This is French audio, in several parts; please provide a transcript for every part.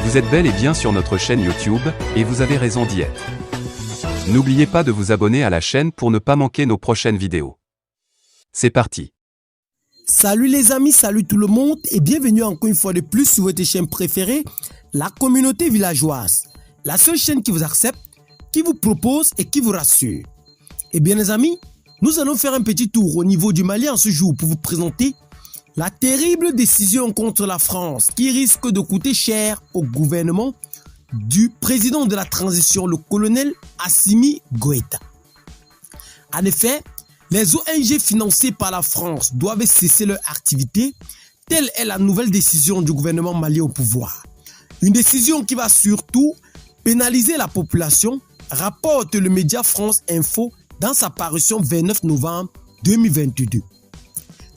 Vous êtes bel et bien sur notre chaîne YouTube, et vous avez raison d'y être. N'oubliez pas de vous abonner à la chaîne pour ne pas manquer nos prochaines vidéos. C'est parti. Salut les amis, salut tout le monde et bienvenue encore une fois de plus sur votre chaîne préférée, la communauté villageoise. La seule chaîne qui vous accepte, qui vous propose et qui vous rassure. Eh bien les amis, nous allons faire un petit tour au niveau du Mali en ce jour pour vous présenter la terrible décision contre la France qui risque de coûter cher au gouvernement du président de la transition, le colonel Assimi Goïta. En effet, les ONG financées par la France doivent cesser leur activité. Telle est la nouvelle décision du gouvernement malien au pouvoir. Une décision qui va surtout pénaliser la population, rapporte le média France Info dans sa parution 29 novembre 2022.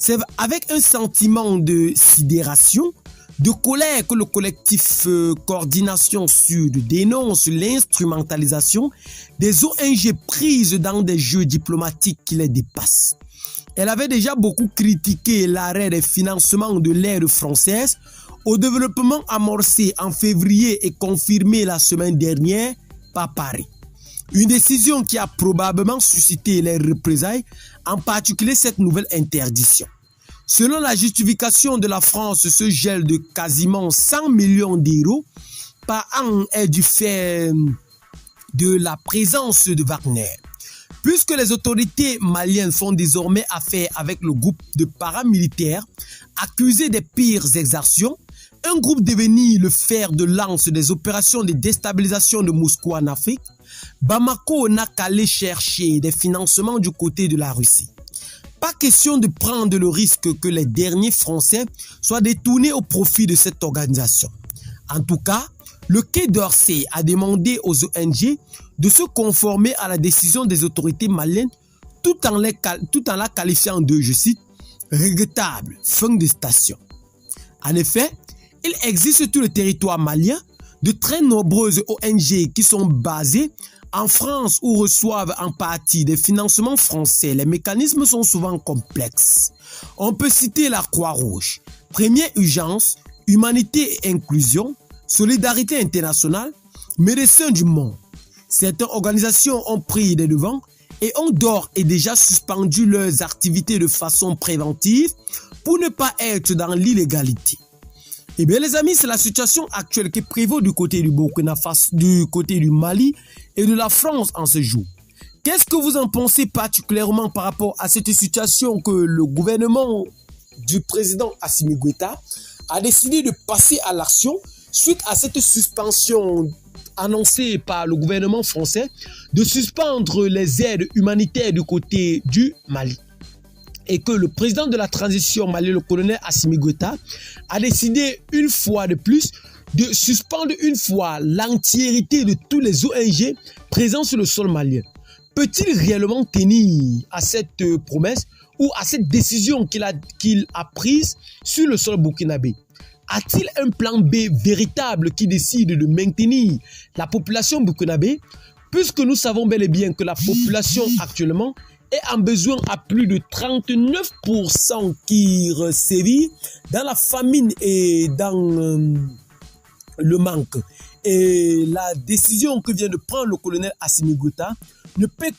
C'est avec un sentiment de sidération, de colère que le collectif Coordination Sud dénonce l'instrumentalisation des ONG prises dans des jeux diplomatiques qui les dépassent. Elle avait déjà beaucoup critiqué l'arrêt des financements de l'aide française au développement amorcé en février et confirmé la semaine dernière par Paris. Une décision qui a probablement suscité les représailles, en particulier cette nouvelle interdiction. Selon la justification de la France, ce gel de quasiment 100 millions d'euros par an est du fait de la présence de Wagner. Puisque les autorités maliennes font désormais affaire avec le groupe de paramilitaires accusés des pires exactions, un groupe devenu le fer de lance des opérations de déstabilisation de Moscou en Afrique, Bamako n'a qu'à aller chercher des financements du côté de la Russie. Pas question de prendre le risque que les derniers Français soient détournés au profit de cette organisation. En tout cas, le Quai d'Orsay a demandé aux ONG de se conformer à la décision des autorités maliennes tout en la qualifiant de, je cite, regrettable, fin de station. En effet, il existe sur le territoire malien de très nombreuses ONG qui sont basées en France ou reçoivent en partie des financements français. Les mécanismes sont souvent complexes. On peut citer la Croix-Rouge, Première Urgence, Humanité et Inclusion, Solidarité Internationale, Médecins du Monde. Certaines organisations ont pris des devants et ont d'ores et déjà suspendu leurs activités de façon préventive pour ne pas être dans l'illégalité. Eh bien les amis, c'est la situation actuelle qui prévaut du côté du Burkina Faso, du côté du Mali et de la France en ce jour. Qu'est-ce que vous en pensez particulièrement par rapport à cette situation que le gouvernement du président Assimi Goïta a décidé de passer à l'action suite à cette suspension annoncée par le gouvernement français de suspendre les aides humanitaires du côté du Mali? Et que le président de la transition malienne, le colonel Assimi Goïta, a décidé une fois de plus de suspendre une fois l'entièreté de tous les ONG présents sur le sol malien. Peut-il réellement tenir à cette promesse ou à cette décision qu'il a prise sur le sol burkinabé? A-t-il un plan B véritable qui décide de maintenir la population burkinabé, puisque nous savons bel et bien que la population actuellement est en besoin à plus de 39% qui sévit dans la famine et dans le manque. Et la décision que vient de prendre le colonel Assimi Goïta ne peut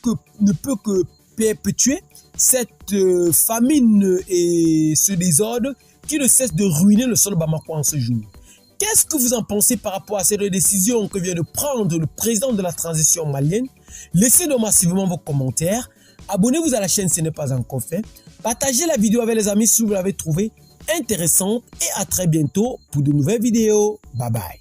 que perpétuer cette famine et ce désordre qui ne cesse de ruiner le sol Bamako en ce jour. Qu'est-ce que vous en pensez par rapport à cette décision que vient de prendre le président de la transition malienne? Laissez-nous massivement vos commentaires. Abonnez-vous à la chaîne si ce n'est pas encore fait. Partagez la vidéo avec les amis si vous l'avez trouvée intéressante. Et à très bientôt pour de nouvelles vidéos. Bye bye.